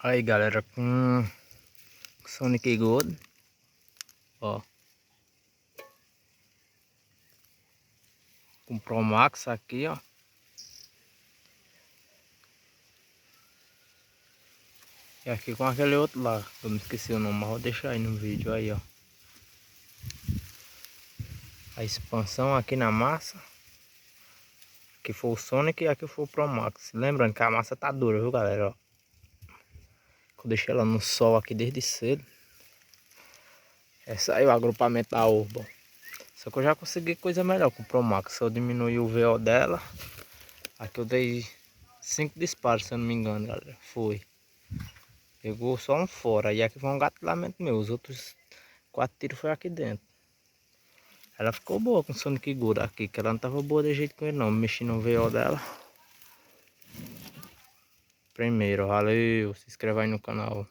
Aí galera, com Sonic Gold, ó, com Pro Max aqui, ó. E aqui com aquele outro lá, eu me esqueci o nome, mas vou deixar aí no vídeo aí, ó. A expansão aqui na massa. Aqui foi o Sonic e aqui foi o Pro Max. Lembrando que a massa tá dura, viu galera, ó. Eu deixei ela no sol aqui desde cedo. Essa aí é o agrupamento da Urban. Só que eu já consegui coisa melhor com o Pro Max. Eu diminui o VO dela. Aqui eu dei 5 disparos, se eu não me engano, galera. Foi. Pegou só um fora. E aqui foi um gatilamento meu. Os outros 4 tiros foi aqui dentro. Ela ficou boa com o Sonic Gold aqui. Que ela não tava boa de jeito com ele não. Mexi no VO dela. Primeiro, valeu. Se inscreva aí no canal.